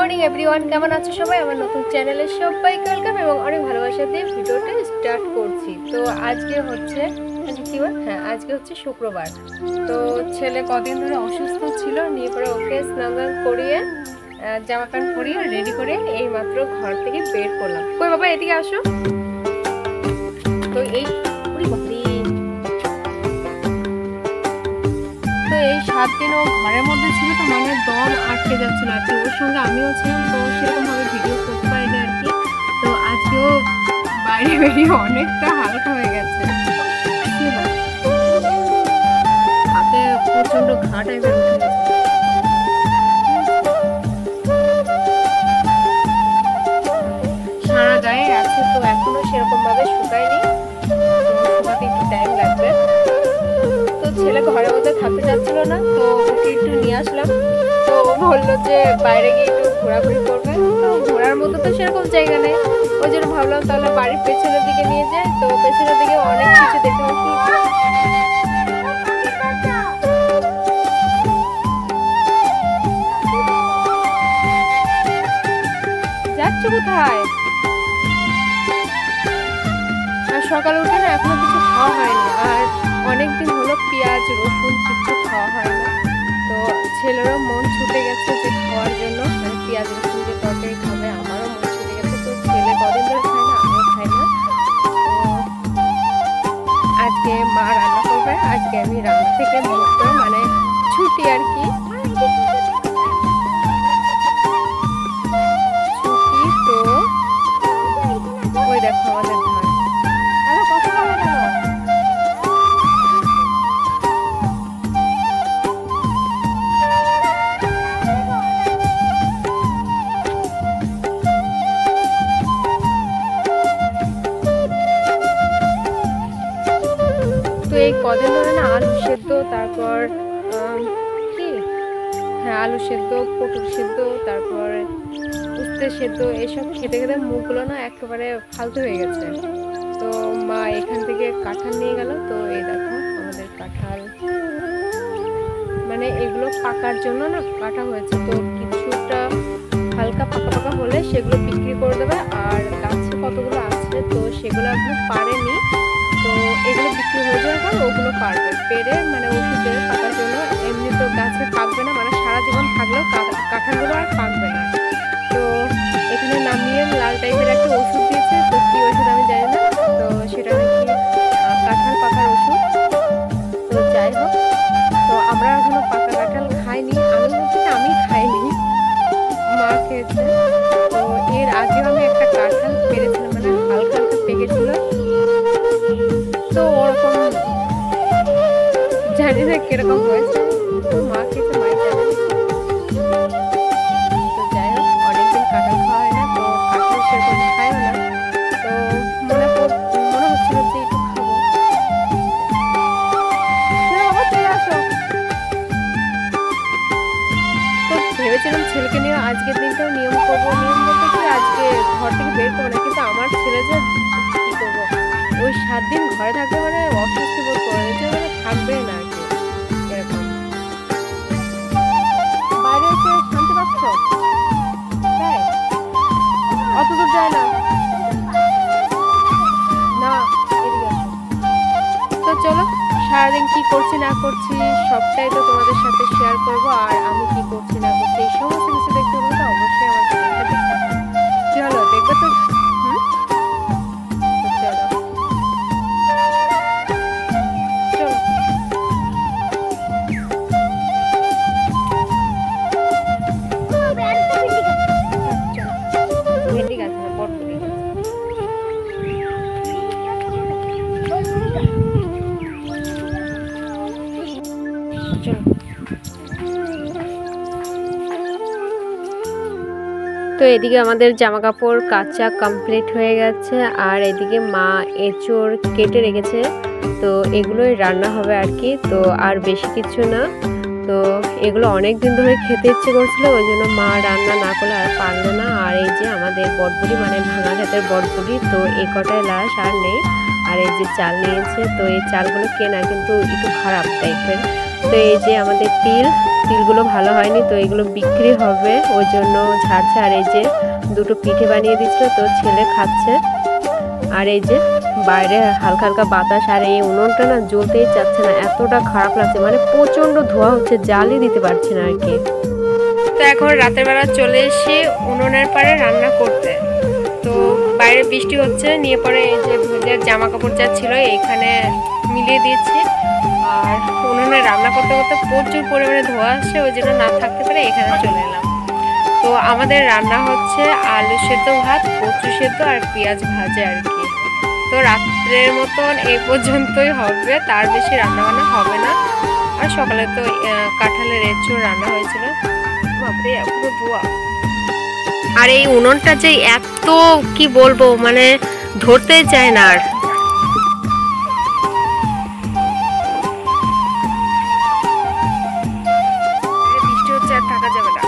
Morning everyone, কেমন আছো সবাই? আমার নতুন চ্যানেলে সবাইকে ওয়েলকাম এবং অনেক ভালোবাসা দিয়ে ভিডিওটা স্টার্ট করছি। তো আজকে হচ্ছে কি বার? হ্যাঁ, আজকে হচ্ছে শুক্রবার। তো ছেলে কদিন ধরে অসুস্থ ছিল, নিয়ে পরে ওকে স্নান করিয়ে জামা প্যান্ট পরিয়ে রেডি করে এই মাত্র ঘর থেকে বের করলাম। কই বাবা, এদিকে আসো। তো এই 7 দিন ও ঘরের মধ্যে ছিল, তো মানে দম আটকে যাচ্ছিল আর কি। ওর সঙ্গে আমিও ছিলাম, তো সেরকম ভাবে ভিডিও করতে পারিনি আর কি। তো আজকেও বাইরে বেরিয়ে অনেকটা হালকা হয়ে গেছে, হাতে প্রচন্ড ঘা টাইপের উঠে গেছে, সারা গায়ে আছে। তো এখনো সেরকম ভাবে শুকায়নি, শুকাতে একটু টাইম লাগবে। তো ছেলে ঘরের মধ্যে থাকতে চাচ্ছিল না, তো ওকে একটু নিয়ে আসলাম। তো ও বললো যে বাইরে গিয়ে একটু ঘোরাঘুরি করবে। তো ঘোরার মতো তো সেরকম জায়গা নেই, ওই জন্য ভাবলাম তাহলে বাড়ির পেছনের দিকে নিয়ে যায়। তো পেছনের দিকে অনেক কিছু দেখতে পাচ্ছি। যাচ্ছ কোথায়? আর সকালে উঠে না এখনো কিছু খাওয়া হয়নি, আর অনেকদিন হলো পেঁয়াজ রসুন কিছু খাওয়া হয় না। তো ছেলেরও মন ছুটে গেছে যে খাওয়ার জন্য, মানে পেঁয়াজ রসুন যে তরকারি খাবে, আমারও মন ছুটে গেছে। তো ছেলে কদিন ধরে খায় না, আমিও খাই না। তো আজকে মা রান্না করবে, আজকে আমি রান্না থেকে মুক্ত, মানে ছুটি আর কি। ছুটি। তো ওই দেখো আমাদের ধান। তো এই কদিন ধরে না আলু সেদ্ধ, তারপর কি হ্যাঁ আলু সেদ্ধ, পটল সেদ্ধ, তারপর উস্তে সেদ্ধ, এসব খেতে খেতে মুখগুলো না একেবারে ফালতু হয়ে গেছে। তো মা এখান থেকে কাঁঠাল নিয়ে গেল। তো এই দেখো আমাদের কাঁঠাল, মানে এগুলো পাকার জন্য না কাটা হয়েছে। তো কিছুটা হালকা পাকা পাকা হলে সেগুলো বিক্রি করে দেবে, আর গাছে কতগুলো আছে তো সেগুলো এখনো পারেনি। তো এগুলো বিক্রি হয়ে যাওয়ার পর ওগুলো পারবে পেরে, মানে ওষুধ দেবে পাকার জন্য। এমনি তো গাছে পাকবে না, মানে সারা জীবন থাকলেও কাঁঠালগুলো আর পাকবে না। তো এখানে নামিয়ে লাল টাইপের একটা ওষুধ দিয়েছে, তো কি ওষুধ আমি জানি না। তো সেটা নাকি কাঁঠাল পাকার ওষুধ। তো যাই হোক, তো আমরা এখনো পাকা কাঁঠাল খাইনি। আমি খাইনি, মা খেয়েছে। তো এর আগেও আমি একটা কাঁঠাল পেরেছিলাম, মানে হালকা হালকা পেকেছিল। তো ওরকম জানি না কিরকম হয়েছে, তো মা খেয়েছে, মাই জানে। তো যাই হোক, অনেকদিন কাঁঠাল খাওয়া হয় না, তো কাঁঠাল সেরকম খায়ও না। তো মনে হচ্ছিল যে একটু খাবো। চলে আসো। তো ভেবেছিলাম ছেলেকে নিয়ে আজকের দিনটাও নিয়ম করবো, নিয়ম বলতে কি আজকে ঘর থেকে বের করবো না। কিন্তু আমার ছেলে যে কি করবো, ওই 7 দিন ঘরে থাকবে, মানে অস্বস্তি বোধ করে যে মানে থাকবে না আর কি, এরকম। বাইরে এসে শান্তি পাচ্ছ? তাই অত দূর যায় না, না এদিকে আসো। তো চলো, সারাদিন কি করছি না করছি সবটাই তো তোমাদের সাথে শেয়ার করবো। আর আমি কি করছি না করছি এই সমস্ত কিছু দেখতে হলে তো অবশ্যই আমার চ্যানেলটা দেখতে হবে। চলো দেখবে তো। তো চলো ভেন্ডি গাছ না, বটবটি গাছ। তো এদিকে আমাদের জামা কাপড় কাচা কমপ্লিট হয়ে গেছে, আর এদিকে মা এঁচড় কেটে রেখেছে। তো এগুলোই রান্না হবে আর কি, তো আর বেশি কিছু না। তো এগুলো অনেক দিন ধরে খেতে ইচ্ছে করছিল, ওই জন্য মা রান্না না করলে আর পারলো না। আর এই যে আমাদের বটবুড়ি, মানে ভাঙা ক্ষেতের বটবুড়ি, তো এই কটাই লাশ, আর নেই। আর এই যে চাল নিয়েছে, তো এই চালগুলো কেনা কিন্তু একটু খারাপ টাইপের। তো এই যে আমাদের তিল, তিলগুলো ভালো হয়নি, তো এগুলো বিক্রি হবে ওই জন্য ঝাড়ছে। আর এই যে দুটো পিঠে বানিয়ে দিচ্ছিল, তো ছেলে খাচ্ছে। আর এই যে বাইরে হালকা হালকা বাতাস, আর এই উনুনটা না জ্বলতেই চাচ্ছে না, এতটা খারাপ লাগছে, মানে প্রচণ্ড ধোঁয়া হচ্ছে, জালই দিতে পারছে না আর কি। তো এখন রাতের বেলা চলে এসে উনুনের পাড়ে রান্না করতে। তো বাইরে বৃষ্টি হচ্ছে, নিয়ে পরে এই যে ভেজার জামা কাপড় যা ছিল এইখানে মিলিয়ে দিয়েছি। আর উনুনে রান্না করতে করতে প্রচুর পরিমাণে ধোঁয়া আসছে, ওই জন্য না থাকতে পারে এখানে চলে এলাম। তো আমাদের রান্না হচ্ছে আলু সেদ্ধ, ভাত, কচু সেদ্ধ আর পেঁয়াজ ভাজা আর কি। তো রাত্রের মতন এই পর্যন্তই হবে, তার বেশি রান্না বান্না হবে না। আর সকালে তো কাঁঠালের এঁচোড় রান্না হয়েছিল। বাপরে পুরো ধোঁয়া। আর এই উনুনটা যে এত কি বলবো, মানে ধরতে চায় না। আর বৃষ্টি হচ্ছে, আর থাকা যাবে না।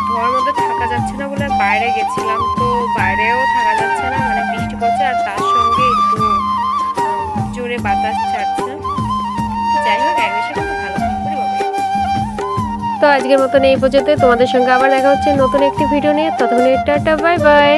ধোঁয়ার মধ্যে থাকা যাচ্ছে না বলে বাইরে গেছিলাম, তো বাইরেও থাকা যাচ্ছে না, মানে বৃষ্টি পড়ছে আর তার সঙ্গে একটু জোরে বাতাস ছাড়ছে। যাই হোক, এক বিষয়ে কিন্তু ভালো। তো আজকের মতন এই পর্যন্ত, তোমাদের সঙ্গে আবার দেখা হচ্ছে নতুন একটি ভিডিও নিয়ে। ততক্ষণ টাটা, বাই বাই।